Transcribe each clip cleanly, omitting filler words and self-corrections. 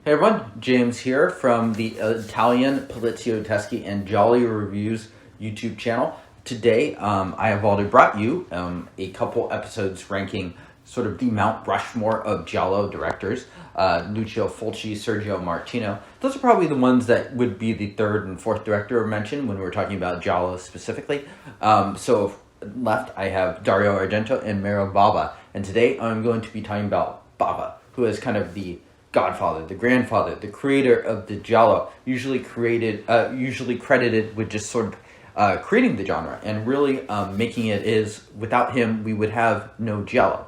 Hey everyone, James here from the Italian Polizio Teschi and Gialli Reviews YouTube channel. Today, I have already brought you a couple episodes ranking sort of the Mount Rushmore of Giallo directors. Lucio Fulci, Sergio Martino. Those are probably the ones that would be the third and fourth director mentioned when we're talking about Giallo specifically. So left, I have Dario Argento and Mario Bava. And today, I'm going to be talking about Bava, who is kind of the godfather, the grandfather, the creator of the Giallo, usually credited with just sort of creating the genre and really making it is, without him, we would have no Giallo.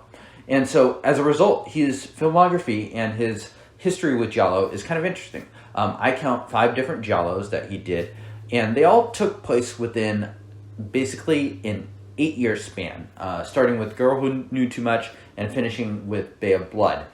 And so, as a result, his filmography and his history with Giallo is kind of interesting. I count 5 different Giallos that he did, and they all took place within basically an 8-year span, starting with Girl Who Knew Too Much and finishing with Bay of Blood.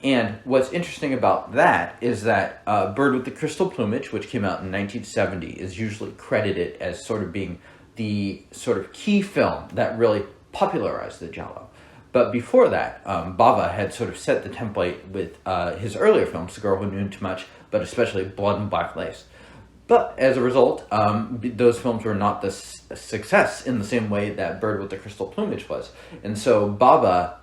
And what's interesting about that is that Bird with the Crystal Plumage, which came out in 1970, is usually credited as sort of being the sort of key film that really popularized the Giallo. But before that, Bava had sort of set the template with his earlier films, The Girl Who Knew Too Much, but especially Blood and Black Lace. But as a result, those films were not the success in the same way that Bird with the Crystal Plumage was. And so Bava,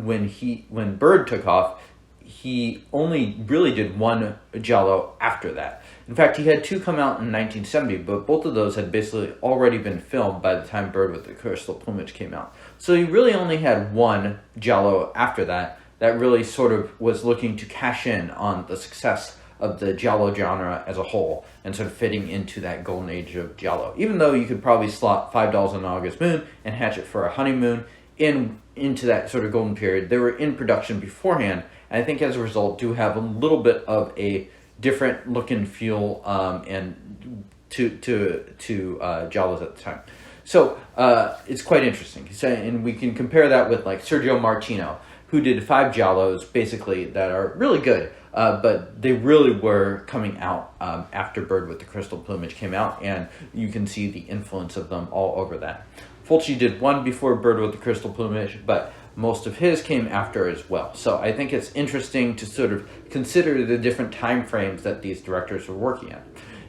when Bird took off, he only really did one Giallo after that. In fact, he had 2 come out in 1970, but both of those had basically already been filmed by the time Bird with the Crystal Plumage came out. So he really only had one Giallo after that really sort of was looking to cash in on the success of the Giallo genre as a whole and sort of fitting into that golden age of Giallo. Even though you could probably slot $5 on August Moon and Hatchet for a Honeymoon into that sort of golden period, they were in production beforehand, and I think as a result do have a little bit of a different look and feel and to Giallos at the time. So it's quite interesting. And we can compare that with like Sergio Martino, who did 5 Giallos basically that are really good, but they really were coming out after Bird with the Crystal Plumage came out, and you can see the influence of them all over that. Fulci did 1 before Bird with the Crystal Plumage, but most of his came after as well. So I think it's interesting to sort of consider the different time frames that these directors were working at.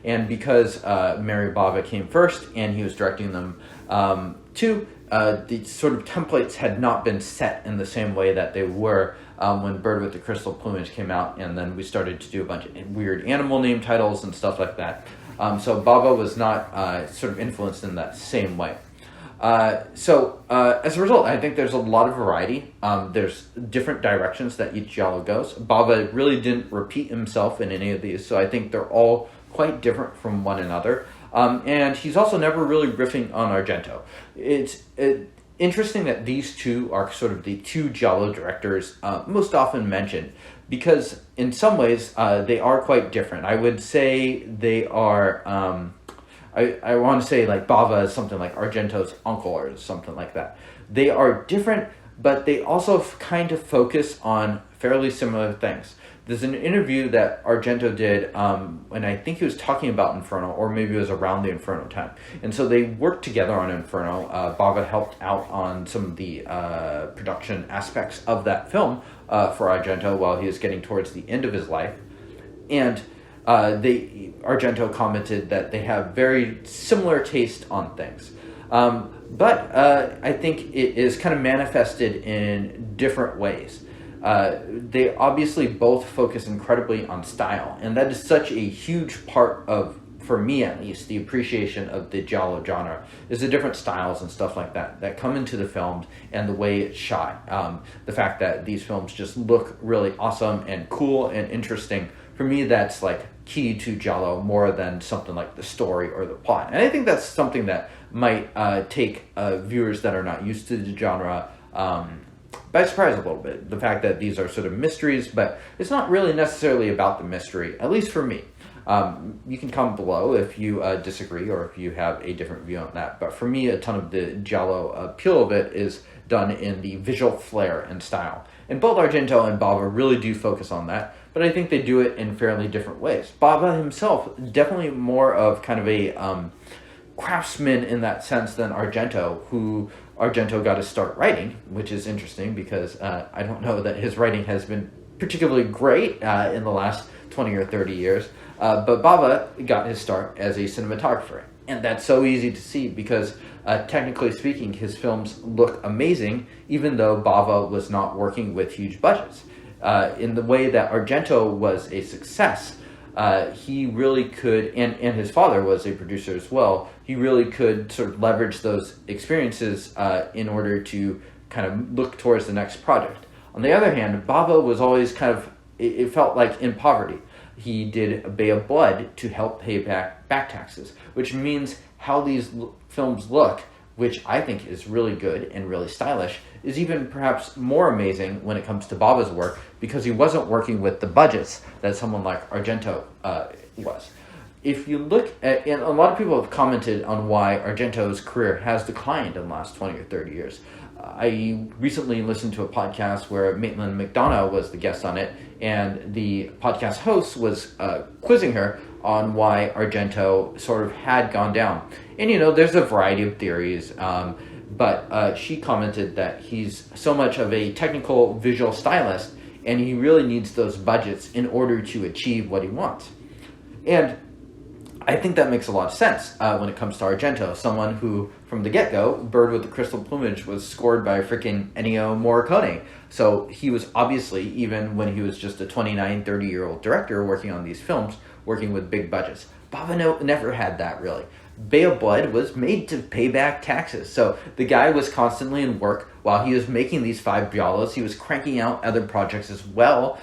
And because Mario Bava came first and he was directing them too, the sort of templates had not been set in the same way that they were when Bird with the Crystal Plumage came out, and then we started to do a bunch of weird animal name titles and stuff like that. So Bava was not sort of influenced in that same way. As a result, I think there's a lot of variety. There's different directions that each Giallo goes. Bava really didn't repeat himself in any of these, so I think they're all quite different from one another. And he's also never really riffing on Argento. It's interesting that these two are sort of the 2 Giallo directors most often mentioned, because in some ways they are quite different. I would say they are... I want to say like Bava is something like Argento's uncle or something like that. They are different, but they also kind of focus on fairly similar things. There's an interview that Argento did when I think he was talking about Inferno, or maybe it was around the Inferno time. And so they worked together on Inferno. Bava helped out on some of the production aspects of that film for Argento while he was getting towards the end of his life. And Argento commented that they have very similar taste on things. But I think it is kind of manifested in different ways. They obviously both focus incredibly on style, and that is such a huge part of, for me at least, the appreciation of the Giallo genre, is the different styles and stuff like that come into the films and the way it's shot. The fact that these films just look really awesome and cool and interesting, for me that's like key to Giallo more than something like the story or the plot. And I think that's something that might take viewers that are not used to the genre by surprise a little bit. The fact that these are sort of mysteries, but it's not really necessarily about the mystery, at least for me. You can comment below if you disagree or if you have a different view on that. But for me, a ton of the Giallo appeal of it is done in the visual flair and style. And both Argento and Bava really do focus on that, but I think they do it in fairly different ways. Bava himself, definitely more of kind of a craftsman in that sense than Argento, who Argento got to start writing, which is interesting because I don't know that his writing has been particularly great in the last 20 or 30 years. But Bava got his start as a cinematographer. And that's so easy to see because, technically speaking, his films look amazing, even though Bava was not working with huge budgets. In the way that Argento was a success, he really could, and his father was a producer as well, he really could sort of leverage those experiences in order to kind of look towards the next project. On the other hand, Bava was always kind of, it felt like in poverty. He did A Bay of Blood to help pay back taxes, which means how these films look, which I think is really good and really stylish, is even perhaps more amazing when it comes to Bava's work because he wasn't working with the budgets that someone like Argento was. If you look at, and a lot of people have commented on why Argento's career has declined in the last 20 or 30 years. I recently listened to a podcast where Maitland McDonough was the guest on it, and the podcast host was quizzing her on why Argento sort of had gone down. And, there's a variety of theories, but she commented that he's so much of a technical visual stylist, and he really needs those budgets in order to achieve what he wants. And I think that makes a lot of sense when it comes to Argento, someone who, from the get-go, Bird with the Crystal Plumage was scored by freaking Ennio Morricone. So he was obviously, even when he was just a 29, 30-year-old director working on these films, working with big budgets. Bava never had that, really. Bay of Blood was made to pay back taxes. So the guy was constantly in work while he was making these 5 giallos. He was cranking out other projects as well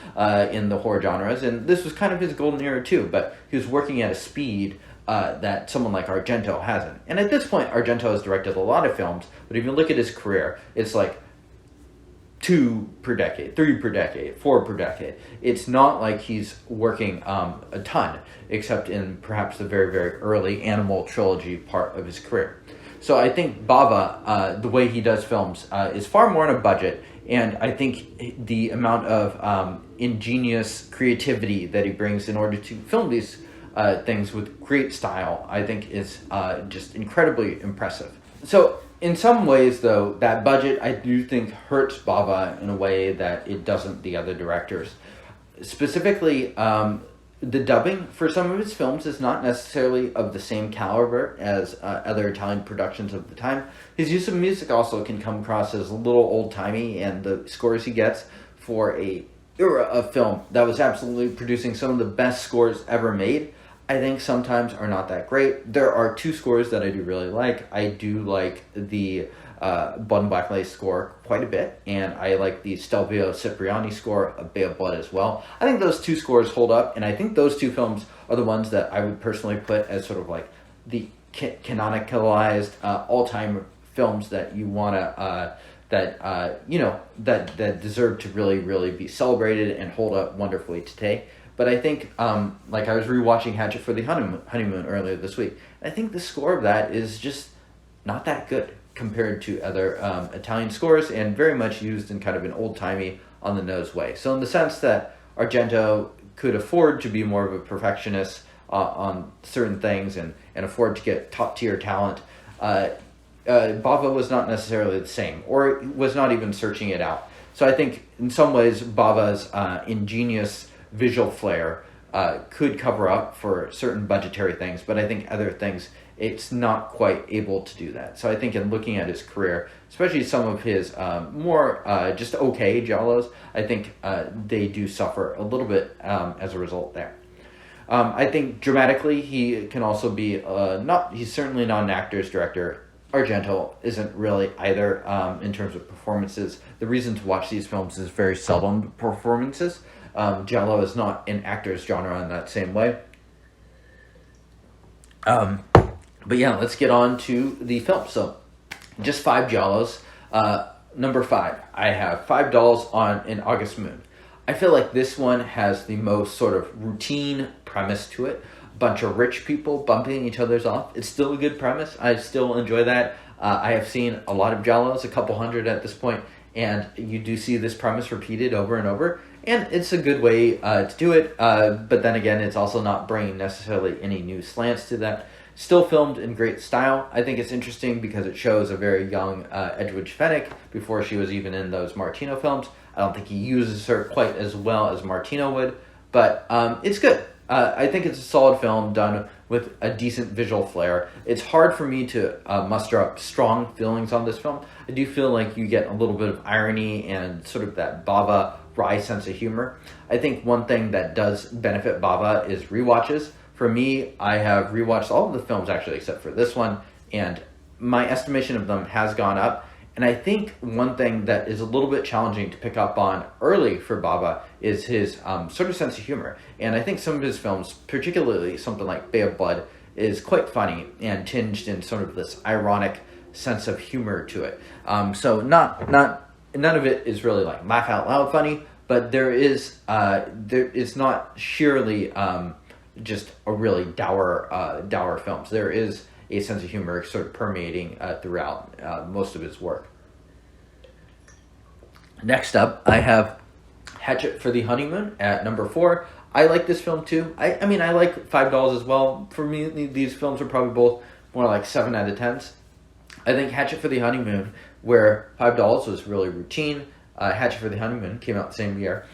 in the horror genres. And this was kind of his golden era too. But he was working at a speed that someone like Argento hasn't. And at this point, Argento has directed a lot of films. But if you look at his career, it's like 2 per decade, 3 per decade, 4 per decade. It's not like he's working a ton, except in perhaps the very, very early Animal trilogy part of his career. So I think Bava, the way he does films, is far more on a budget, and I think the amount of ingenious creativity that he brings in order to film these things with great style, I think is just incredibly impressive. So in some ways, though, that budget, I do think, hurts Bava in a way that it doesn't the other directors. Specifically, the dubbing for some of his films is not necessarily of the same caliber as other Italian productions of the time. His use of music also can come across as a little old-timey, and the scores he gets for a era of film that was absolutely producing some of the best scores ever made, I think sometimes are not that great. There are 2 scores that I do really like. I do like the Blood and Black Lace score quite a bit, and I like the Stelvio Cipriani score of Bay of Blood as well. I think those 2 scores hold up, and I think those 2 films are the ones that I would personally put as sort of like the canonicalized all-time films that you want to that deserve to really, really be celebrated and hold up wonderfully today. But I think, like I was rewatching Hatchet for the Honeymoon earlier this week. I think the score of that is just not that good compared to other Italian scores, and very much used in kind of an old-timey, on-the-nose way. So in the sense that Argento could afford to be more of a perfectionist on certain things and afford to get top-tier talent, Bava was not necessarily the same, or was not even searching it out. So I think in some ways Bava's ingenious visual flair could cover up for certain budgetary things, but I think other things it's not quite able to do that. So I think in looking at his career, especially some of his more just okay giallos, I think they do suffer a little bit as a result there. I think dramatically he can also be he's certainly not an actor's director. Argento isn't really either in terms of performances. The reason to watch these films is very seldom performances. Giallo is not an actor's genre in that same way. But yeah, let's get on to the film. So, just 5 giallos. Number 5, I have $5 on An August Moon. I feel like this one has the most sort of routine premise to it. A bunch of rich people bumping each other's off. It's still a good premise. I still enjoy that. I have seen a lot of giallos, a couple hundred at this point, and you do see this premise repeated over and over. And it's a good way to do it, but then again, it's also not bringing necessarily any new slants to that. Still filmed in great style. I think it's interesting because it shows a very young Edwidge Fenwick before she was even in those Martino films. I don't think he uses her quite as well as Martino would, but it's good. I think it's a solid film done with a decent visual flair. It's hard for me to muster up strong feelings on this film. I do feel like you get a little bit of irony and sort of that Bava wry sense of humor. I think one thing that does benefit Bava is rewatches. For me, I have rewatched all of the films actually except for this one, and my estimation of them has gone up. And I think one thing that is a little bit challenging to pick up on early for Bava is his sort of sense of humor. And I think some of his films, particularly something like Bay of Blood, is quite funny and tinged in sort of this ironic sense of humor to it. So none of it is really like laugh out loud funny, but it's not sheerly just a really dour films. There is a sense of humor sort of permeating throughout most of his work. Next up, I have Hatchet for the Honeymoon at number 4. I like this film too. I mean, I like $5 as well. For me, these films are probably both more like 7 out of 10s. I think Hatchet for the Honeymoon, where $5 was really routine, Hatchet for the Honeymoon came out the same year.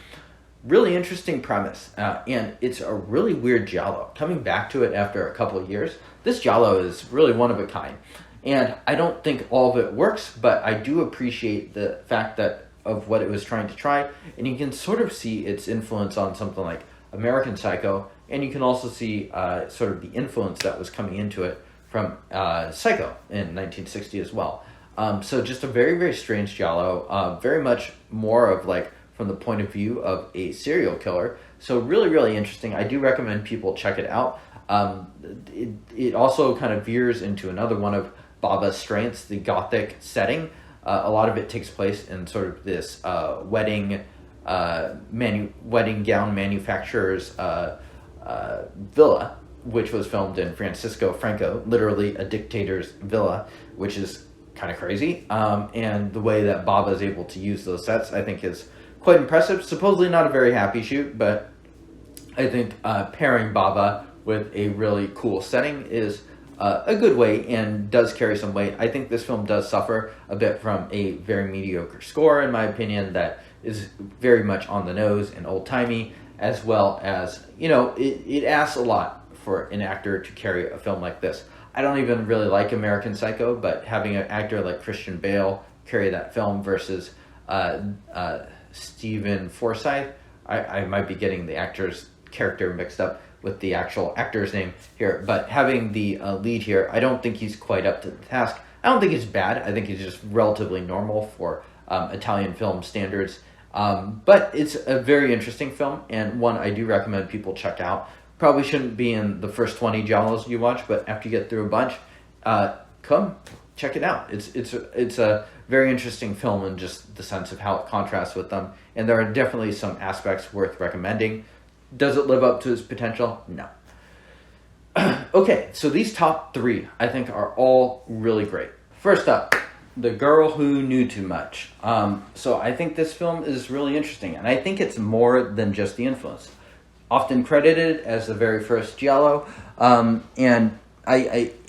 Really interesting premise, and it's a really weird Giallo. Coming back to it after a couple of years, this Giallo is really one of a kind. And I don't think all of it works, but I do appreciate the fact that of what it was trying to try, and you can sort of see its influence on something like American Psycho, and you can also see sort of the influence that was coming into it from Psycho in 1960 as well. So just a very, very strange Giallo, very much more of like from the point of view of a serial killer. So really, really interesting. I do recommend people check it out. It also kind of veers into another one of Bava's strengths, the Gothic setting. A lot of it takes place in sort of this wedding gown manufacturer's villa, which was filmed in Francisco Franco, literally a dictator's villa, which is kind of crazy. And the way that Bava is able to use those sets, I think, is quite impressive. Supposedly not a very happy shoot, but I think pairing Bava with a really cool setting is a good way and does carry some weight. I think this film does suffer a bit from a very mediocre score, in my opinion, that is very much on the nose and old-timey, as well as, it asks a lot for an actor to carry a film like this. I don't even really like American Psycho, but having an actor like Christian Bale carry that film versus Stephen Forsythe, I might be getting the actor's character mixed up with the actual actor's name here, but having the lead here, I don't think he's quite up to the task. I don't think he's bad. I think he's just relatively normal for Italian film standards. But it's a very interesting film, and one I do recommend people check out. Probably shouldn't be in the first 20 Giallos you watch, but after you get through a bunch, come check it out. It's a very interesting film in just the sense of how it contrasts with them, and there are definitely some aspects worth recommending. Does it live up to its potential? No. Okay, so these top 3, I think, are all really great. First up, The Girl Who Knew Too Much. So I think this film is really interesting, and I think it's more than just the influence. Often credited as the very first Giallo, and you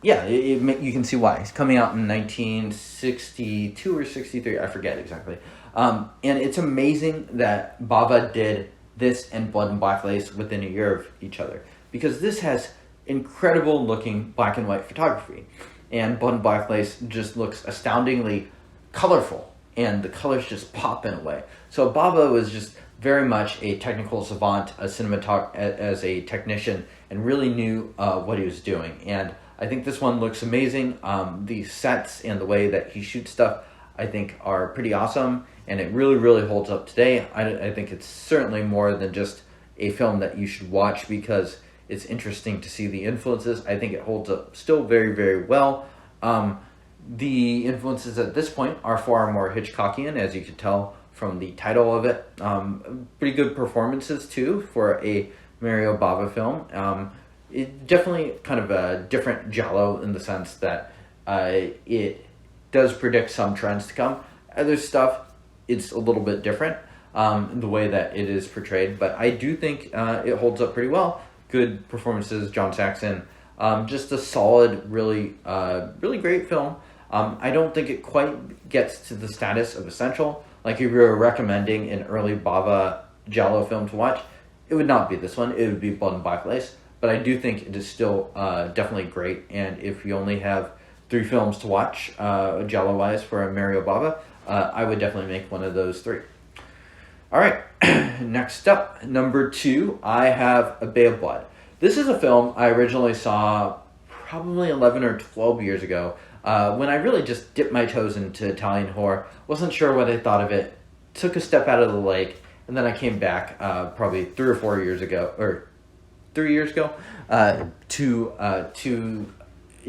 can see why. It's coming out in 1962 or 63, I forget exactly. And it's amazing that Bava did this and Blood and Black Lace within a year of each other, because this has incredible looking black and white photography, and Blood and Black Lace just looks astoundingly colorful, and the colors just pop in a way. So Bava was just very much a technical savant, as a technician, and really knew what he was doing. And I think this one looks amazing. The sets and the way that he shoots stuff, I think, are pretty awesome, and it really, really holds up today. I think it's certainly more than just a film that you should watch because it's interesting to see the influences. I think it holds up still very, very well. The influences at this point are far more Hitchcockian, as you could tell from the title of it. Pretty good performances, too, for a Mario Bava film. It definitely kind of a different Giallo in the sense that it does predict some trends to come. Other stuff, it's a little bit different in the way that it is portrayed, but I do think it holds up pretty well. Good performances, John Saxon. Just a solid, really great film. I don't think it quite gets to the status of essential. Like if you were recommending an early Bava Giallo film to watch, it would not be this one. It would be Blood and Black Lace. But I do think it is still definitely great. And if you only have 3 films to watch, Giallo-wise, for Mario Bava, I would definitely make one of those 3. All right, next up, number 2, I have A Bay of Blood. This is a film I originally saw probably 11 or 12 years ago, when I really just dipped my toes into Italian horror. Wasn't sure what I thought of it, took a step out of the lake, and then I came back probably 3 or 4 years ago, or 3 years ago, to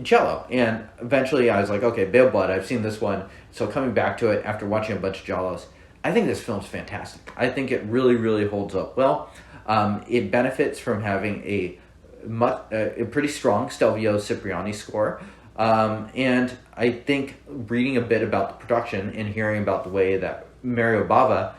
Giallo. And eventually I was like, okay, Bay of Blood, I've seen this one. So coming back to it after watching a bunch of Giallos, I think this film's fantastic. I think it really, really holds up well. It benefits from having a pretty strong Stelvio Cipriani score. And I think reading a bit about the production and hearing about the way that Mario Bava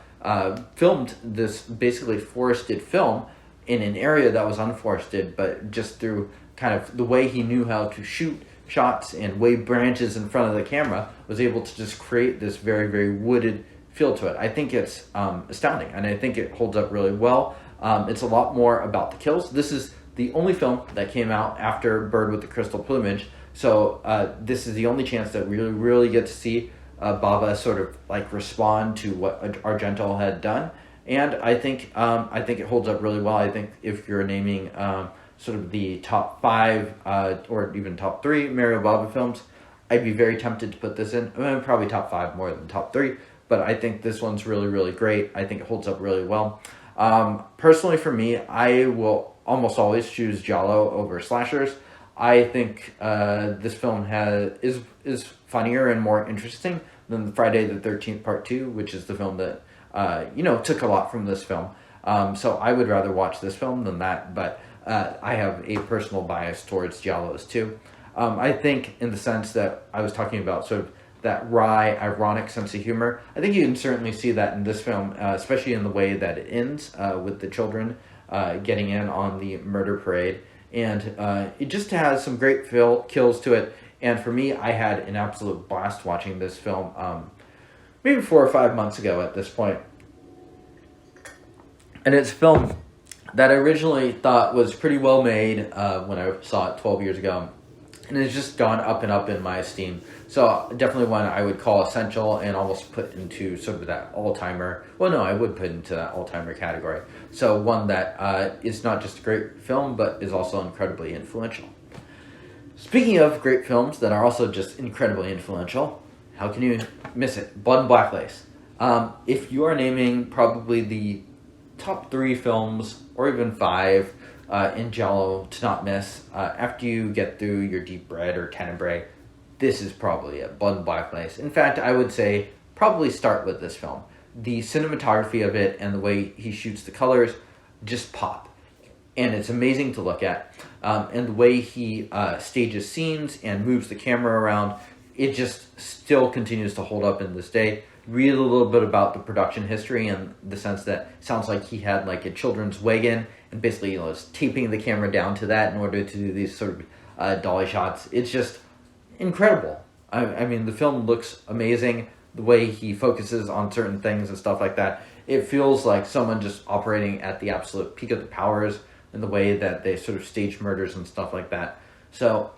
filmed this basically forested film in an area that was unforested, but just through kind of the way he knew how to shoot shots and wave branches in front of the camera, was able to just create this very, very wooded feel to it. I think it's astounding, and I think it holds up really well. It's a lot more about the kills. This is the only film that came out after Bird with the Crystal Plumage, so this is the only chance that we really get to see Bava sort of like respond to what Argento had done, and I think it holds up really well. I think if you're naming sort of the top 5 or even top 3 Mario Bava films, I'd be very tempted to put this in. I mean, probably top 5 more than top 3. But I think this one's really, really great. I think it holds up really well. Personally, for me, I will almost always choose Giallo over slashers. I think this film is funnier and more interesting than Friday the 13th Part 2, which is the film that took a lot from this film. So I would rather watch this film than that. But I have a personal bias towards Giallos too. I think in the sense that I was talking about, sort of that wry, ironic sense of humor. I think you can certainly see that in this film, especially in the way that it ends with the children getting in on the murder parade. And it just has some great kills to it. And for me, I had an absolute blast watching this film maybe 4 or 5 months ago at this point. And it's a film that I originally thought was pretty well made when I saw it 12 years ago. And it's just gone up and up in my esteem. So definitely one I would call essential and almost put into sort of that all-timer. Well, no, I would put into that all-timer category. So one that is not just a great film, but is also incredibly influential. Speaking of great films that are also just incredibly influential, how can you miss it? Blood and Black Lace. If you are naming probably the top 3 films, or even 5, in Giallo to not miss, after you get through your Deep Red or Tenebrae, this is probably it, Blood and Black Lace. In fact, I would say probably start with this film. The cinematography of it and the way he shoots the colors just pop. And it's amazing to look at. And the way he stages scenes and moves the camera around, it just still continues to hold up in this day. Read a little bit about the production history in the sense that it sounds like he had like a children's wagon and basically was taping the camera down to that in order to do these sort of dolly shots. It's just incredible. I mean, the film looks amazing. The way he focuses on certain things and stuff like that, it feels like someone just operating at the absolute peak of the powers in the way that they sort of stage murders and stuff like that. So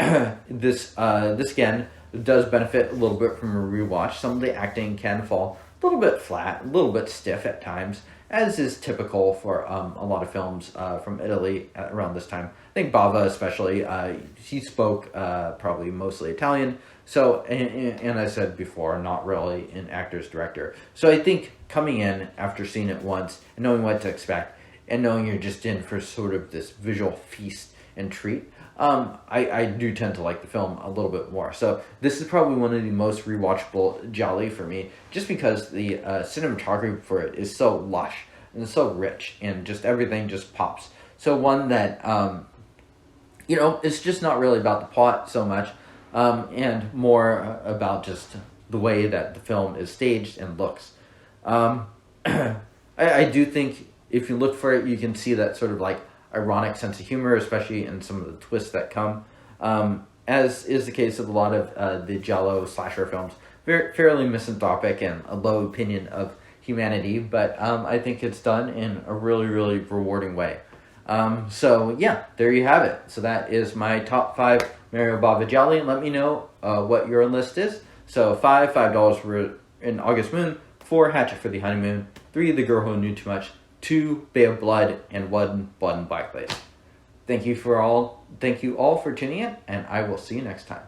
this again does benefit a little bit from a rewatch. Some of the acting can fall a little bit flat, a little bit stiff at times, as is typical for a lot of films from Italy around this time. I think Bava especially, he spoke probably mostly Italian, so, and I said before, not really an actor's director. So I think coming in after seeing it once and knowing what to expect, and knowing you're just in for sort of this visual feast and treat, I do tend to like the film a little bit more. So this is probably one of the most rewatchable Gialli for me, just because the cinematography for it is so lush and so rich, and just everything just pops. So one that, it's just not really about the plot so much, and more about just the way that the film is staged and looks. I do think if you look for it, you can see that sort of like ironic sense of humor, especially in some of the twists that come, as is the case of a lot of the Giallo slasher films. Fairly misanthropic and a low opinion of humanity, but I think it's done in a really, really rewarding way. So yeah, there you have it. So that is my top 5 Mario Bava Gialli, and let me know what your list is. So $5 for an August Moon, 4 Hatchet for the Honeymoon, 3 The Girl Who Knew Too Much, 2 Bay of Blood, and 1 Blood and Blackblade. Thank you all for tuning in, and I will see you next time.